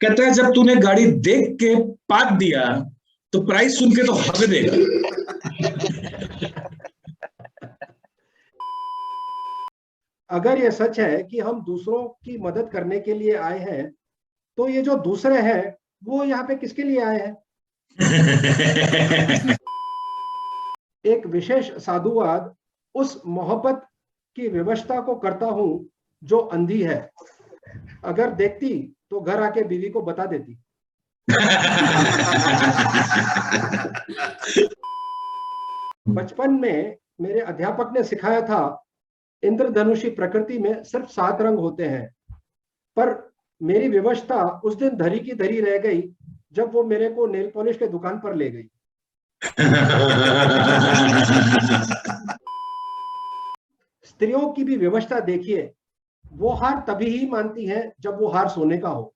कहता है जब तूने गाड़ी देख के पात दिया तो प्राइस सुन के तो हमें देगा। अगर ये सच है कि हम दूसरों की मदद करने के लिए आए हैं, तो ये जो दूसरे हैं वो यहाँ पे किसके लिए आए हैं? एक विशेष साधुवाद उस मोहब्बत की विवशता को करता हूं जो अंधी है। अगर देखती तो घर आके बीवी को बता देती। बचपन में मेरे अध्यापक ने सिखाया था, इंद्रधनुषी प्रकृति में सिर्फ 7 रंग होते हैं। पर मेरी विवशता उस दिन धरी की धरी रह गई जब वो मेरे को नेल पॉलिश के दुकान पर ले गई। स्त्रियों की भी विवशता देखिए, वो हार तभी ही मानती है जब वो हार सोने का हो।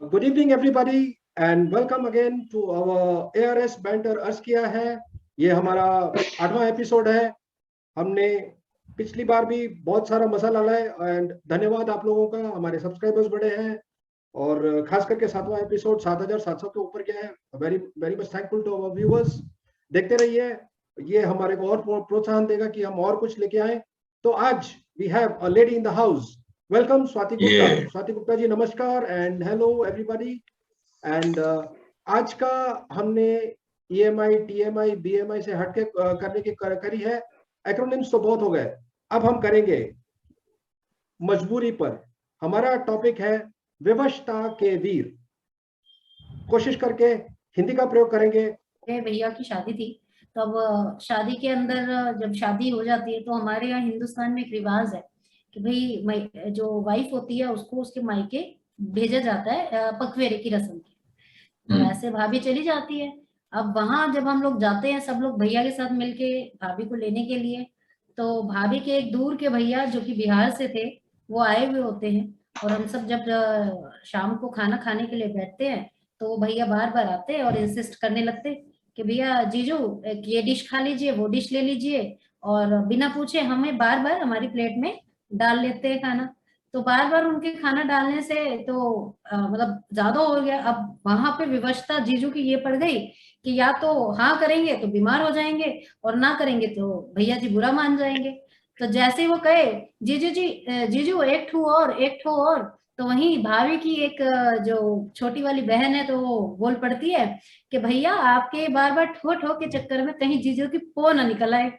Good evening everybody and welcome again to our ARS banter अर्ज किया है। ये हमारा 8वां एपिसोड है। हमने पिछली बार भी बहुत सारा मसाला लाया एंड धन्यवाद आप लोगों का, हमारे सब्सक्राइबर्स बढ़े हैं और खास करके 7वां एपिसोड 7,700 के ऊपर गया है। Very very much thankful to our viewers. देखते रहिए, ये हमारे को और प्रोत्साहन देगा कि हम और कुछ लेके आए। तो आज we have a lady in the house. Welcome Swati Gupta. Swati Gupta ji नमस्कार एंड हेलो एवरीबॉडी। एंड आज का हमने EMI, TMI, BMI से हटके करने की करी है। एक्रोनिम्स तो बहुत हो गए, अब हम करेंगे मजबूरी पर। हमारा टॉपिक है विवशता के वीर। कोशिश करके हिंदी का प्रयोग करेंगे। भैया की शादी थी, तो अब शादी के अंदर जब शादी हो जाती है तो हमारे यहाँ हिंदुस्तान में एक रिवाज है कि भाई जो वाइफ होती है उसको उसके मायके भेजा जाता है पखवेरे की रस्म की। तो ऐसे भाभी चली जाती है। अब वहां जब हम लोग जाते हैं सब लोग भैया के साथ मिलके भाभी को लेने के लिए, तो भाभी के एक दूर के भैया जो कि बिहार से थे वो आए हुए होते हैं। और हम सब जब शाम को खाना खाने के लिए बैठते हैं तो वो भैया बार बार आते हैं और इंसिस्ट करने लगते कि भैया जीजू ये डिश खा लीजिए, वो डिश ले लीजिए, और बिना पूछे हमें बार बार हमारी प्लेट में डाल लेते हैं खाना। तो बार बार उनके खाना डालने से तो मतलब ज्यादा हो गया। अब वहां पे विवशता जीजू की ये पड़ गई कि या तो हाँ करेंगे तो बीमार हो जाएंगे और ना करेंगे तो भैया जी बुरा मान जाएंगे। तो जैसे ही वो कहे जीजू जी जीजू एक ठू और एक ठू और, तो वहीं भाभी की एक जो छोटी वाली बहन है तो वो बोल पड़ती है कि भैया आपके बार बार ठो ठो के चक्कर में कहीं जीजू की पो ना निकल आए।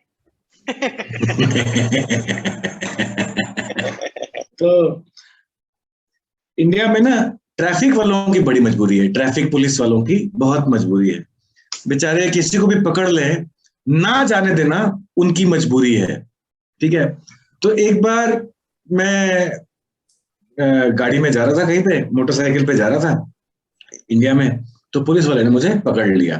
तो इंडिया में ना ट्रैफिक वालों की बड़ी मजबूरी है, ट्रैफिक पुलिस वालों की बहुत मजबूरी है। बेचारे किसी को भी पकड़ ले ना जाने देना उनकी मजबूरी है। ठीक है, तो एक बार मैं गाड़ी में जा रहा था, कहीं पे मोटरसाइकिल पे जा रहा था इंडिया में, तो पुलिस वाले ने मुझे पकड़ लिया।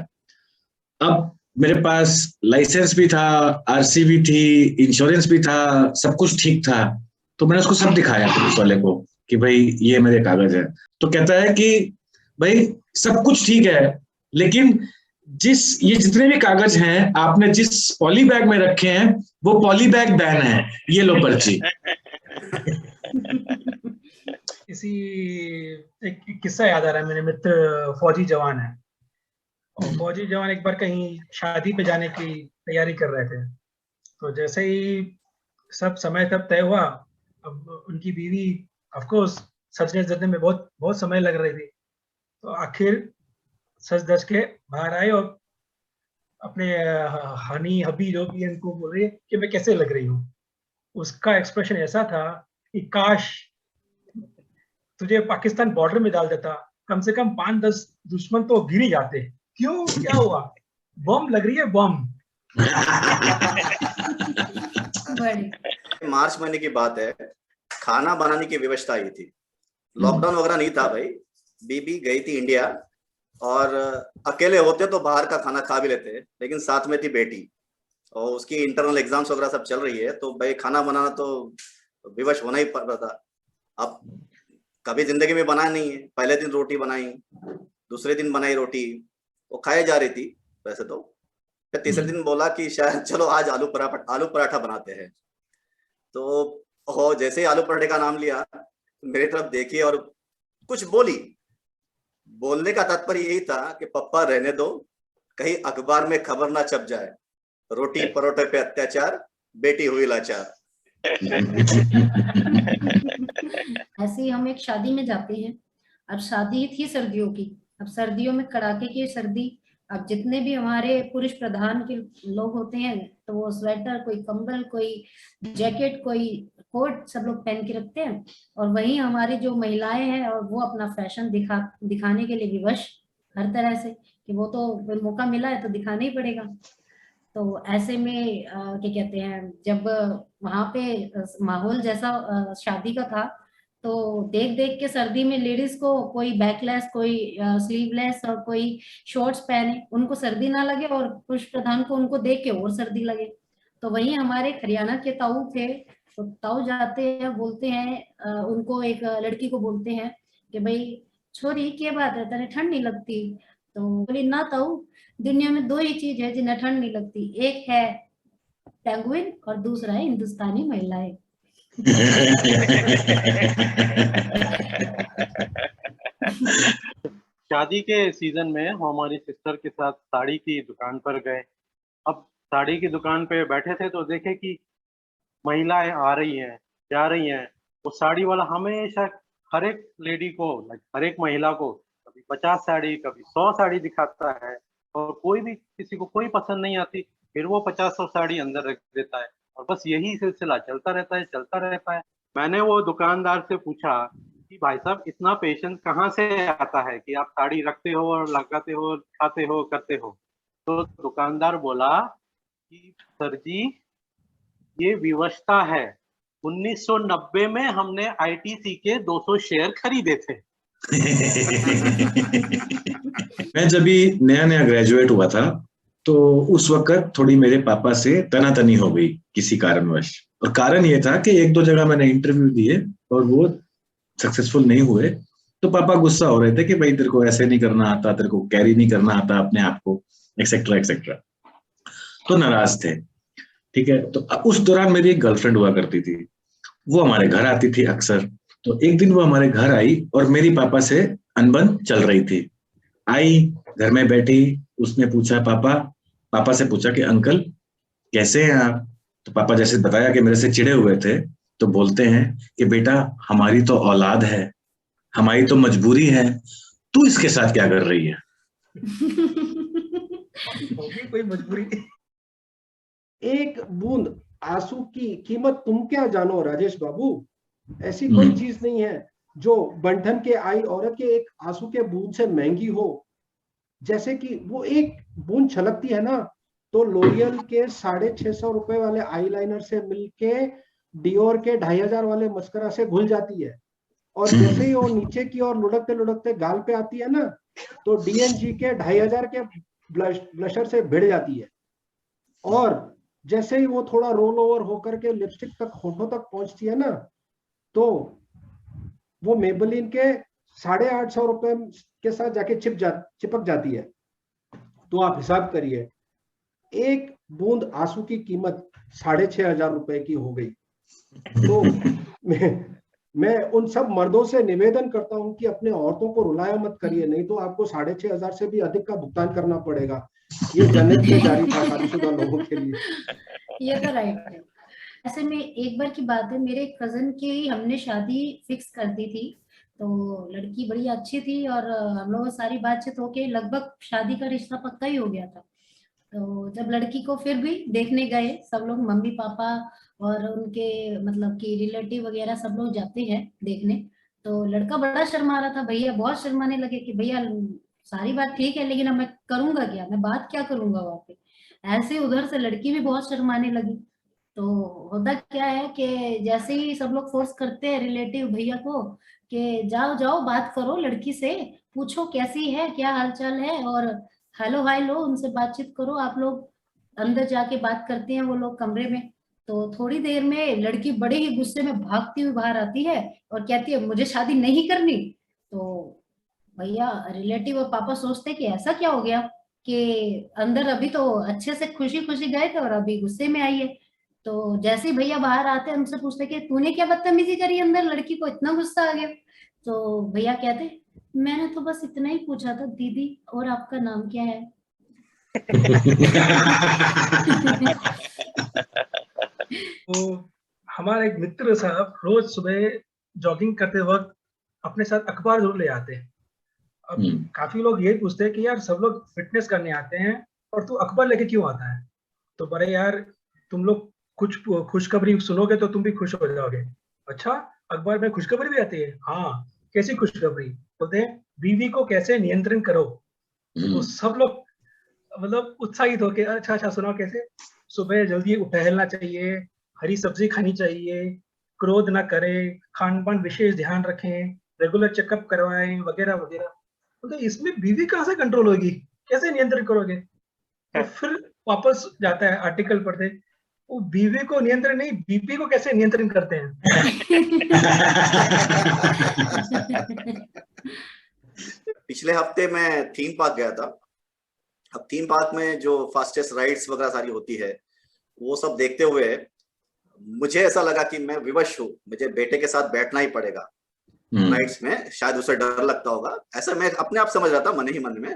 अब मेरे पास लाइसेंस भी था, RC भी थी, इंश्योरेंस भी था, सब कुछ ठीक था। तो मैंने उसको सब दिखाया पुलिस वाले को कि भाई ये मेरे कागज है। तो कहता है कि भाई सब कुछ ठीक है, लेकिन ये जितने भी कागज हैं आपने जिस पॉली बैग में रखे हैं वो पॉली बैग बैन है, ये लो पर्ची। इसी एक किस्सा याद आ रहा है। मेरे मित्र फौजी जवान है और फौजी जवान एक बार कहीं शादी पे जाने की तैयारी कर रहे थे। तो जैसे ही सब समय तब तय हुआ, अब उनकी बीवी ऑफ कोर्स सजने धजने में बहुत बहुत समय लग रही थी। तो आखिर सज धज के बाहर आए और अपने हनी हबी जो भी उनको बोल रही है कि मैं कैसे लग रही हूँ। उसका एक्सप्रेशन ऐसा था कि काश तुझे पाकिस्तान बॉर्डर में डाल देता, कम से कम 5-10 दुश्मन तो गिर ही जाते। क्यों, क्या हुआ? बम लग रही है, बम। मार्च महीने की बात है, खाना बनाने की व्यवस्था ही थी, लॉकडाउन वगैरह नहीं था भाई। बीबी गई थी इंडिया और अकेले होते तो बाहर का खाना खा भी लेते, लेकिन साथ में थी बेटी और उसकी इंटरनल एग्जाम्स वगैरह सब चल रही है, तो भाई खाना बनाना तो विवश होना ही पड़ रहा था। अब कभी जिंदगी में बनाया नहीं है, पहले दिन रोटी बनाई, दूसरे दिन बनाई रोटी, वो खाई जा रही थी वैसे तो। फिर तीसरे दिन बोला कि शायद चलो आज आलू पराठा बनाते हैं। तो जैसे ही आलू पराठे का नाम लिया मेरी तरफ देखी और कुछ बोली। बोलने का तात्पर्य यही था कि पप्पा रहने दो, कहीं अखबार में खबर ना छप जाए, रोटी परोठे पे अत्याचार, बेटी हुई लाचार। ऐसे ही हम एक शादी में जाते हैं। अब शादी थी सर्दियों की। अब सर्दियों में कड़ाके की सर्दी। अब जितने भी हमारे पुरुष प्रधान के लोग होते हैं तो वो स्वेटर, कोई कंबल, कोई जैकेट, कोई कोट सब लोग पहन के रखते हैं। और वहीं हमारी जो महिलाएं हैं और वो अपना फैशन दिखाने के लिए विवश हर तरह से, कि वो तो मौका मिला है तो दिखाना ही पड़ेगा। तो ऐसे में क्या कहते हैं, जब वहां पे माहौल जैसा शादी का था, तो देख देख के सर्दी में लेडीज को कोई बैकलेस, कोई स्लीवलेस और कोई शॉर्ट्स पहने, उनको सर्दी ना लगे, और पुरुष प्रधान को उनको देख के और सर्दी लगे। तो वहीं हमारे हरियाणा के ताऊ थे, तो ताऊ जाते हैं, बोलते हैं उनको, एक लड़की को बोलते हैं कि भाई छोरी क्या बात है, तेरे ठंड नहीं लगती? तो बोली ना ताऊ, दुनिया में दो ही चीज है जिन्हें ठंड नहीं लगती, एक है पेंगुइन और दूसरा है हिंदुस्तानी महिलाएं। शादी के सीजन में हम हमारी सिस्टर के साथ साड़ी की दुकान पर गए। अब साड़ी की दुकान पे बैठे थे तो देखे कि महिलाएं आ रही हैं, जा रही हैं। वो साड़ी वाला हमेशा हर एक लेडी को, हर एक महिला को कभी 50 साड़ी, कभी 100 साड़ी दिखाता है, और कोई भी किसी को कोई पसंद नहीं आती, फिर वो 50-100 साड़ी अंदर रख देता है, और बस यही सिलसिला चलता रहता है, चलता रहता है। मैंने वो दुकानदार से पूछा कि भाई साहब, इतना पेशेंस कहाँ से आता है कि आप साड़ी रखते हो और लगाते हो, खाते हो, करते हो? तो दुकानदार बोला कि सर जी, ये विवशता है। 1990 में हमने आईटीसी के 200 शेयर खरीदे थे। मैं जब भी नया नया ग्रेजुएट हुआ था तो उस वक्त थोड़ी मेरे पापा से तनातनी हो गई किसी कारणवश। और कारण ये था कि एक दो जगह मैंने इंटरव्यू दिए और वो सक्सेसफुल नहीं हुए। तो पापा गुस्सा हो रहे थे कि भाई तेरे को ऐसे नहीं करना आता, तेरे को कैरी नहीं करना आता अपने आप को, एक्सेट्रा एक्सेट्रा। तो नाराज थे। ठीक है, तो उस दौरान मेरी एक गर्लफ्रेंड हुआ करती थी, वो हमारे घर आती थी अक्सर। तो एक दिन वो हमारे घर आई और मेरी पापा से अनबन चल रही थी। आई, घर में बैठी, उसने पूछा पापा से पूछा कि अंकल कैसे हैं आप? तो पापा जैसे बताया कि मेरे से चिढ़े हुए थे, तो बोलते हैं कि बेटा हमारी तो औलाद है, हमारी तो मजबूरी है, तू इसके साथ क्या कर रही है? होगी कोई मजबूरी। एक बूंद आंसू की कीमत तुम क्या जानो राजेश बाबू। ऐसी कोई चीज नहीं है जो बंधन के आई औरत के एक आंसू के बूंद से महंगी हो। जैसे कि वो एक बूंद छलकती है ना, तो लोरियल के 650 रुपए वाले आईलाइनर से मिलके डियोर के 2500 वाले मस्करा से घुल जाती है। और जैसे ही वो नीचे की ओर लुढ़कते लुढ़कते गाल पे आती है ना, तो डीएनजी के 2500 के ब्लशर से भिड़ जाती है। और जैसे ही वो थोड़ा रोल ओवर होकर के लिपस्टिक तक, होठों तक पहुंचती है ना, तो वो मेबेलिन के 850 रुपए के साथ जाके चिपक जाती है। तो आप हिसाब करिए, एक बूंद आंसू की कीमत 6500 रुपए की हो गई। तो मैं उन सब मर्दों से निवेदन करता हूं कि अपने औरतों को रुलाया मत करिए, नहीं तो आपको 6500 से भी अधिक का भुगतान करना पड़ेगा। ये जन्नत में जारी था शादीशुदा लोगों के लिए। ये तो राइट है। ऐसे में एक बार की बात है, मेरे कजन की हमने शादी फिक्स कर दी थी। तो लड़की बड़ी अच्छी थी और हम लोगों सारी बातचीत होके लगभग शादी का रिश्ता पक्का ही हो गया था। तो जब लड़की को फिर भी देखने गए सब लोग, मम्मी पापा और उनके मतलब कि रिलेटिव वगैरह सब लोग जाते हैं देखने। तो लड़का बड़ा शर्मा रहा था, भैया बहुत शर्माने लगे कि भैया सारी बात ठीक है लेकिन अब मैं करूंगा क्या, मैं बात क्या करूंगा वहां पे। ऐसे उधर से लड़की भी बहुत शर्माने लगी। तो होता क्या है कि जैसे ही सब लोग फोर्स करते हैं रिलेटिव भैया को कि जाओ जाओ बात करो लड़की से, पूछो कैसी है, क्या हालचाल है, और हेलो हाय लो, उनसे बातचीत करो। आप लोग अंदर जाके बात करते हैं वो लोग कमरे में। तो थोड़ी देर में लड़की बड़े ही गुस्से में भागती हुई बाहर आती है और कहती है मुझे शादी नहीं करनी। तो भैया रिलेटिव और पापा सोचते कि ऐसा क्या हो गया कि अंदर अभी तो अच्छे से खुशी खुशी गए थे और अभी गुस्से में आई है। तो जैसे ही भैया बाहर आते हमसे पूछते कि तूने क्या बदतमीजी करी अंदर, लड़की को इतना गुस्सा आ गया। तो भैया कहते मैंने तो बस इतना ही पूछा था दीदी, और आपका नाम क्या है? तो हमारा एक मित्र साहब रोज सुबह जॉगिंग करते वक्त अपने साथ अखबार जरूर ले आते हैं। अब काफी लोग ये पूछते हैं कि यार सब लोग फिटनेस करने आते हैं और तू अखबार लेके क्यों आता है? तो बड़े यार तुम लोग कुछ खुशखबरी सुनोगे तो तुम भी खुश हो जाओगे। अच्छा, अखबार में खुशखबरी भी आती है? हाँ, कैसी खुशखबरी? बोलते हैं बीवी को कैसे नियंत्रण करो। तो सब लोग मतलब उत्साहित होके अच्छा अच्छा सुनाओ कैसे। सुबह जल्दी टहलना चाहिए, हरी सब्जी खानी चाहिए, क्रोध ना करें, खान पान विशेष ध्यान रखें, रेगुलर चेकअप करवाएं, वगैरह वगैरह। तो इसमें बीवी कहाँ से कंट्रोल होगी, कैसे नियंत्रण करोगे? तो फिर वापस जाता है आर्टिकल पढ़ते, वो बीवी को नियंत्रण नहीं, बीपी को कैसे नियंत्रण करते हैं। पिछले हफ्ते मैं थीम पार्क गया था। अब थीम पार्क में जो फास्टेस्ट राइड्स वगैरह सारी होती है, वो सब देखते हुए मुझे ऐसा लगा कि मैं विवश हूँ, मुझे बेटे के साथ बैठना ही पड़ेगा राइड्स में। शायद उसे डर लगता होगा, ऐसा मैं अपने आप समझ रहा था मन ही मन में।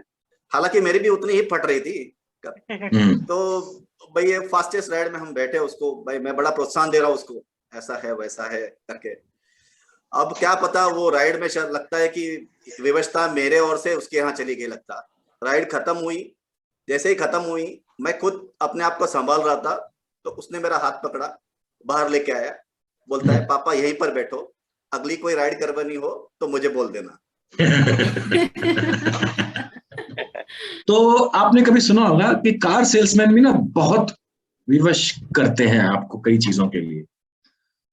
हालांकि मेरी भी उतनी ही फट रही थी। तो भाई ये फास्टेस्ट राइड में हम बैठे, उसको भाई मैं बड़ा प्रोत्साहन दे रहा हूँ उसको, ऐसा है वैसा है करके। अब क्या पता वो राइड में शायद लगता है कि व्यवस्था मेरे ओर से उसके यहाँ चली गई। लगता राइड खत्म हुई, जैसे ही खत्म हुई मैं खुद अपने आप को संभाल रहा था, तो उसने मेरा हाथ पकड़ा, बाहर लेके आया, बोलता है पापा यहीं पर बैठो, अगली कोई राइड करवानी हो तो मुझे बोल देना। तो आपने कभी सुना होगा कि कार सेल्समैन भी ना बहुत विवश करते हैं आपको कई चीजों के लिए।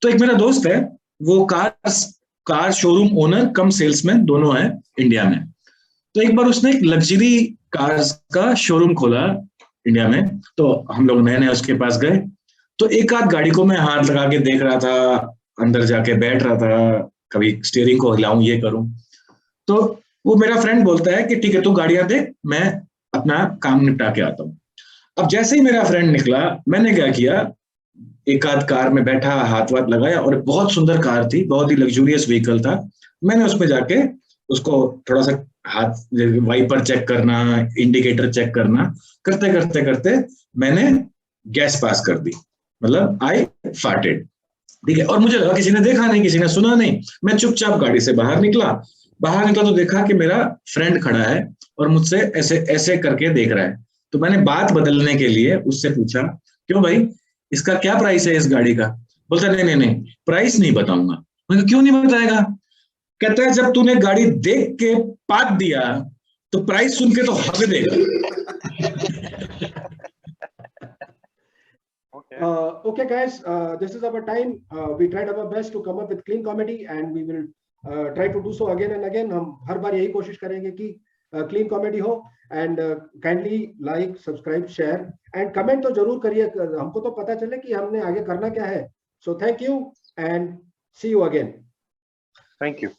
तो एक मेरा दोस्त है, वो कार शोरूम ओनर कम सेल्समैन दोनों है इंडिया में। तो एक बार उसने एक लग्जरी कार्स का शोरूम खोला इंडिया में। तो हम लोग नए नए उसके पास गए, तो एक आध गाड़ी को मैं हाथ लगा के देख रहा था, अंदर जाके बैठ रहा था, कभी स्टीयरिंग को हिलाऊं ये करूं। तो वो मेरा फ्रेंड बोलता है कि ठीक है तू गाड़ियां देख, मैं अपना काम निपटा के आता हूँ। अब जैसे ही मेरा फ्रेंड निकला, मैंने क्या किया, एक आध कार में बैठा, हाथ वाथ लगाया, और बहुत सुंदर कार थी, बहुत ही लग्जूरियस व्हीकल था। मैंने उसमें जाके उसको थोड़ा सा हाथ, वाइपर चेक करना, इंडिकेटर चेक करना, करते करते करते मैंने गैस पास कर दी, मतलब आई फार्टेड। ठीक है, और मुझे लगा किसी ने देखा नहीं, किसी ने सुना नहीं। मैं चुपचाप गाड़ी से बाहर निकला तो देखा कि मेरा फ्रेंड खड़ा है और मुझसे ऐसे ऐसे करके देख रहा है। तो मैंने बात बदलने के लिए उससे पूछा, क्यों भाई, इसका क्या प्राइस है इस गाड़ी का? बोलता नहीं नहीं नहीं, प्राइस नहीं बताऊंगा। मैंने कहा क्यों नहीं बताएगा? कहता है जब तूने गाड़ी देख के पात दिया तो प्राइस सुन के तो हक देगा। Okay guys, this is our time. We tried our best to come up with clean comedy and we will try to do so again and again. हम हर बार यही कोशिश करेंगे कि clean comedy हो, and kindly like, subscribe, share and comment तो जरूर करिए, हमको तो पता चले कि हमने आगे करना क्या है. So thank you and see you again. Thank you.